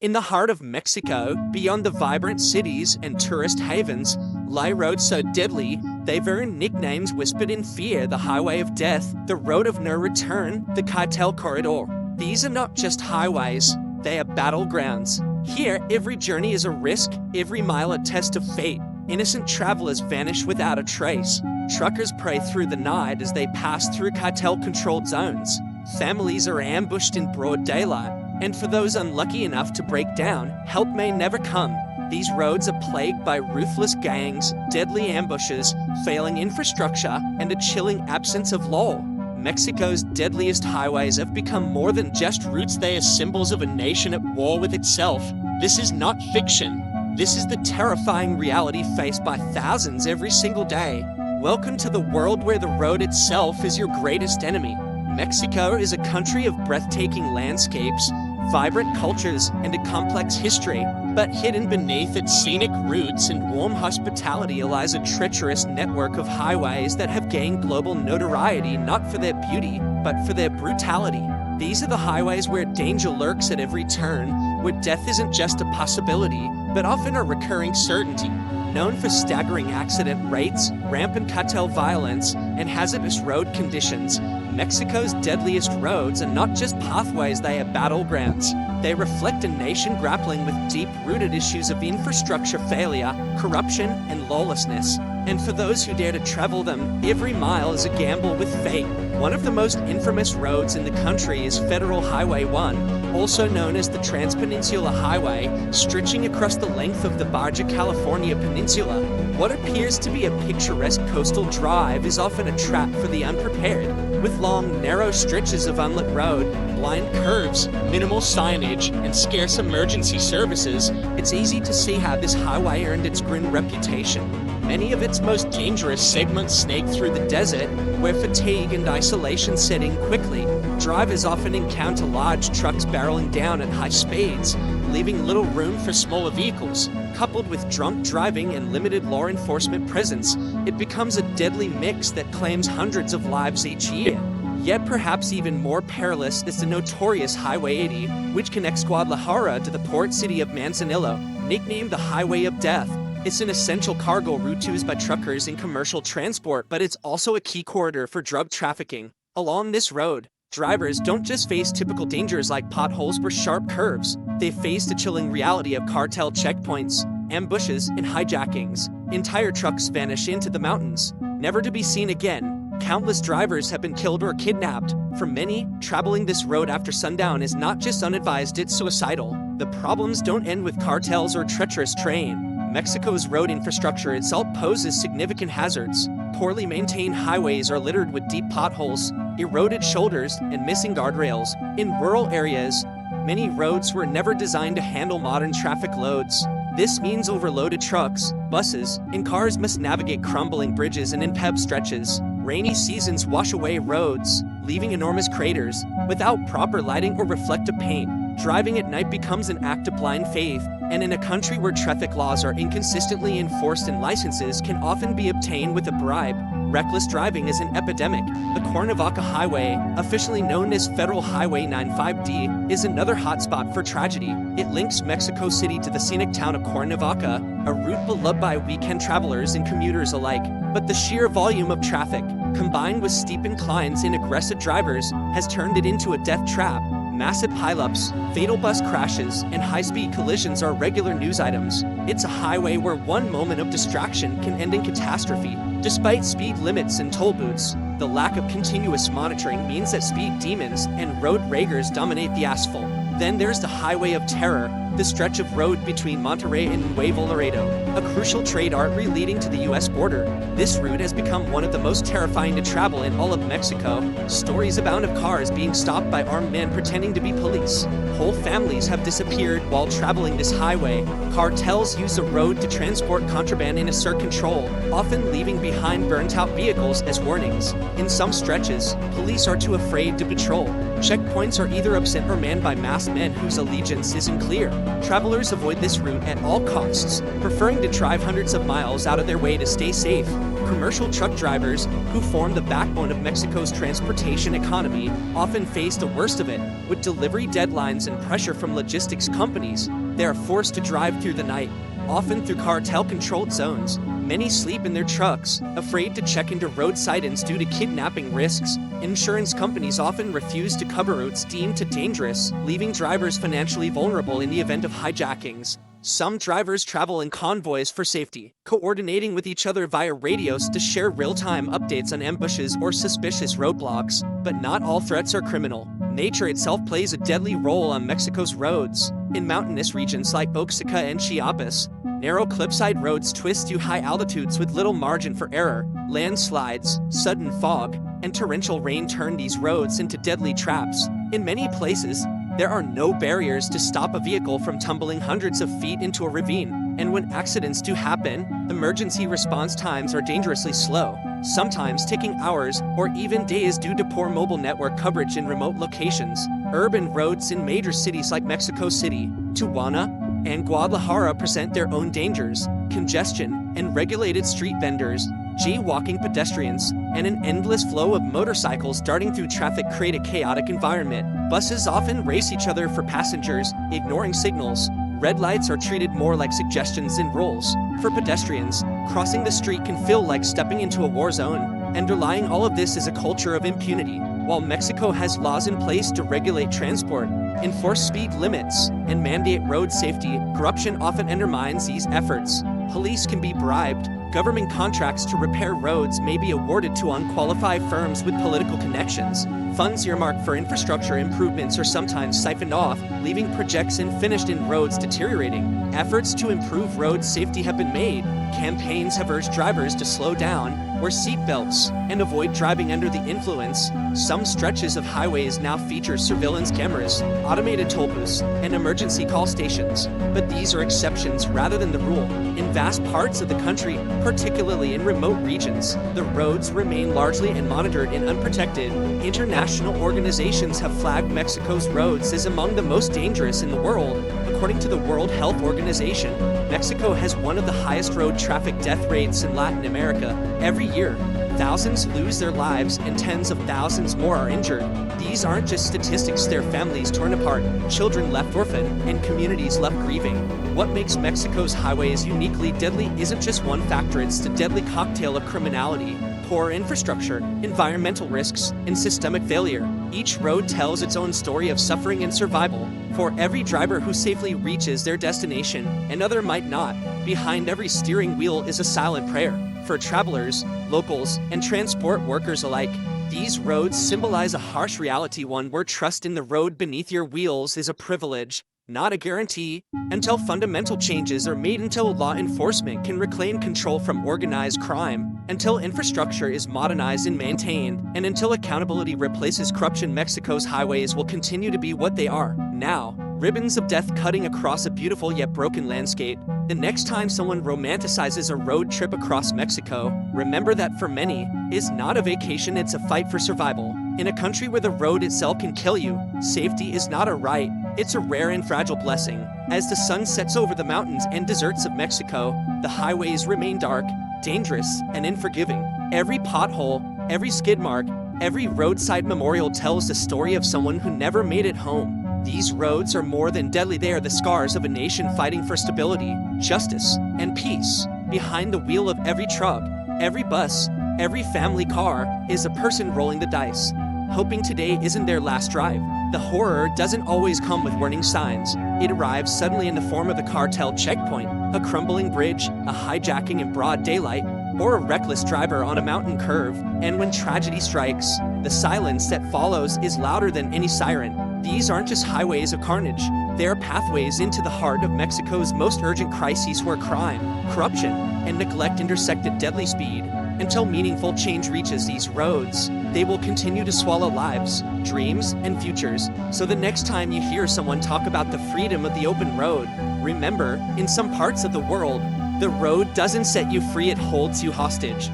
In the heart of Mexico, beyond the vibrant cities and tourist havens, lie roads so deadly they've earned nicknames whispered in fear: the highway of death, the road of no return, the cartel corridor. These are not just highways, they are battlegrounds. Here, every journey is a risk, every mile a test of fate. Innocent travelers vanish without a trace. Truckers pray through the night as they pass through cartel-controlled zones. Families are ambushed in broad daylight. And for those unlucky enough to break down, help may never come. These roads are plagued by ruthless gangs, deadly ambushes, failing infrastructure, and a chilling absence of law. Mexico's deadliest highways have become more than just routes. They are symbols of a nation at war with itself. This is not fiction. This is the terrifying reality faced by thousands every single day. Welcome to the world where the road itself is your greatest enemy. Mexico is a country of breathtaking landscapes, vibrant cultures, and a complex history, but hidden beneath its scenic routes and warm hospitality lies a treacherous network of highways that have gained global notoriety not for their beauty, but for their brutality. These are the highways where danger lurks at every turn, where death isn't just a possibility, but often a recurring certainty. Known for staggering accident rates, rampant cartel violence, and hazardous road conditions, Mexico's deadliest roads are not just pathways, they are battlegrounds. They reflect a nation grappling with deep-rooted issues of infrastructure failure, corruption, and lawlessness. And for those who dare to travel them, every mile is a gamble with fate. One of the most infamous roads in the country is Federal Highway 1, also known as the Trans-Peninsular Highway, stretching across the length of the Baja California Peninsula. What appears to be a picturesque coastal drive is often a trap for the unprepared. With long, narrow stretches of unlit road, blind curves, minimal signage, and scarce emergency services, it's easy to see how this highway earned its grim reputation. Many of its most dangerous segments snake through the desert, where fatigue and isolation set in quickly. Drivers often encounter large trucks barreling down at high speeds, leaving little room for smaller vehicles. Coupled with drunk driving and limited law enforcement presence, it becomes a deadly mix that claims hundreds of lives each year. Yet perhaps even more perilous is the notorious Highway 80, which connects Guadalajara to the port city of Manzanillo, nicknamed the Highway of Death. It's an essential cargo route used by truckers in commercial transport, but it's also a key corridor for drug trafficking. Along this road, drivers don't just face typical dangers like potholes or sharp curves. They face the chilling reality of cartel checkpoints, ambushes, and hijackings. Entire trucks vanish into the mountains, never to be seen again. Countless drivers have been killed or kidnapped. For many, traveling this road after sundown is not just unadvised, it's suicidal. The problems don't end with cartels or treacherous terrain. Mexico's road infrastructure itself poses significant hazards. Poorly maintained highways are littered with deep potholes, eroded shoulders, and missing guardrails. In rural areas, many roads were never designed to handle modern traffic loads. This means overloaded trucks, buses, and cars must navigate crumbling bridges and impaved stretches. Rainy seasons wash away roads, leaving enormous craters. Without proper lighting or reflective paint, driving at night becomes an act of blind faith. And in a country where traffic laws are inconsistently enforced and licenses can often be obtained with a bribe, reckless driving is an epidemic. The Cuernavaca Highway, officially known as Federal Highway 95D, is another hotspot for tragedy. It links Mexico City to the scenic town of Cuernavaca, a route beloved by weekend travelers and commuters alike. But the sheer volume of traffic, combined with steep inclines and aggressive drivers, has turned it into a death trap. Massive pileups, fatal bus crashes, and high-speed collisions are regular news items. It's a highway where one moment of distraction can end in catastrophe. Despite speed limits and toll booths, the lack of continuous monitoring means that speed demons and road raggers dominate the asphalt. Then there's the Highway of Terror, the stretch of road between Monterrey and Nuevo Laredo, a crucial trade artery leading to the U.S. border. This route has become one of the most terrifying to travel in all of Mexico. Stories abound of cars being stopped by armed men pretending to be police. Whole families have disappeared while traveling this highway. Cartels use the road to transport contraband and assert control, often leaving behind burnt-out vehicles as warnings. In some stretches, police are too afraid to patrol. Checkpoints are either absent or manned by masked men whose allegiance isn't clear. Travelers avoid this route at all costs, preferring to drive hundreds of miles out of their way to stay safe. Commercial truck drivers, who form the backbone of Mexico's transportation economy, often face the worst of it. With delivery deadlines and pressure from logistics companies, they are forced to drive through the night, often through cartel-controlled zones. Many sleep in their trucks, afraid to check into roadside inns due to kidnapping risks. Insurance companies often refuse to cover routes deemed too dangerous, leaving drivers financially vulnerable in the event of hijackings. Some drivers travel in convoys for safety, coordinating with each other via radios to share real-time updates on ambushes or suspicious roadblocks. But not all threats are criminal. Nature itself plays a deadly role on Mexico's roads. In mountainous regions like Oaxaca and Chiapas, narrow cliffside roads twist to high altitudes with little margin for error. Landslides, sudden fog, and torrential rain turn these roads into deadly traps. In many places, there are no barriers to stop a vehicle from tumbling hundreds of feet into a ravine. And when accidents do happen, emergency response times are dangerously slow, sometimes taking hours or even days due to poor mobile network coverage in remote locations. Urban roads in major cities like Mexico City, Tijuana, and Guadalajara present their own dangers. Congestion and regulated street vendors, jaywalking pedestrians, and an endless flow of motorcycles darting through traffic create a chaotic environment. Buses often race each other for passengers, ignoring signals. Red lights are treated more like suggestions than rules. For pedestrians, crossing the street can feel like stepping into a war zone. Underlying all of this is a culture of impunity. While Mexico has laws in place to regulate transport, enforce speed limits, and mandate road safety, corruption often undermines these efforts. Police can be bribed. Government contracts to repair roads may be awarded to unqualified firms with political connections. Funds earmarked for infrastructure improvements are sometimes siphoned off, leaving projects unfinished and roads deteriorating. Efforts to improve road safety have been made. Campaigns have urged drivers to slow down, wear seatbelts, and avoid driving under the influence. Some stretches of highways now feature surveillance cameras, automated toll booths, and emergency call stations. But these are exceptions rather than the rule. In vast parts of the country, particularly in remote regions, the roads remain largely unmonitored and unprotected. International organizations have flagged Mexico's roads as among the most dangerous in the world. According to the World Health Organization, Mexico has one of the highest road traffic death rates in Latin America. Every year, thousands lose their lives and tens of thousands more are injured. These aren't just statistics, they're families torn apart, children left orphaned, and communities left grieving. What makes Mexico's highways uniquely deadly isn't just one factor, it's the deadly cocktail of criminality, poor infrastructure, environmental risks, and systemic failure. Each road tells its own story of suffering and survival. For every driver who safely reaches their destination, another might not. Behind every steering wheel is a silent prayer. For travelers, locals, and transport workers alike, these roads symbolize a harsh reality, one where trust in the road beneath your wheels is a privilege, not a guarantee. Until fundamental changes are made, until law enforcement can reclaim control from organized crime, until infrastructure is modernized and maintained, and until accountability replaces corruption, Mexico's highways will continue to be what they are now: ribbons of death cutting across a beautiful yet broken landscape. The next time someone romanticizes a road trip across Mexico, remember that for many, it's not a vacation, it's a fight for survival. In a country where the road itself can kill you, safety is not a right, it's a rare and fragile blessing. As the sun sets over the mountains and deserts of Mexico, the highways remain dark, dangerous, and unforgiving. Every pothole, every skid mark, every roadside memorial tells the story of someone who never made it home. These roads are more than deadly, they are the scars of a nation fighting for stability, justice, and peace. Behind the wheel of every truck, every bus, every family car is a person rolling the dice, hoping today isn't their last drive. The horror doesn't always come with warning signs. It arrives suddenly in the form of a cartel checkpoint, a crumbling bridge, a hijacking in broad daylight, or a reckless driver on a mountain curve. And when tragedy strikes, the silence that follows is louder than any siren. These aren't just highways of carnage, they are pathways into the heart of Mexico's most urgent crises, where crime, corruption, and neglect intersect at deadly speed. Until meaningful change reaches these roads, they will continue to swallow lives, dreams, and futures. So the next time you hear someone talk about the freedom of the open road, remember, in some parts of the world, the road doesn't set you free, it holds you hostage.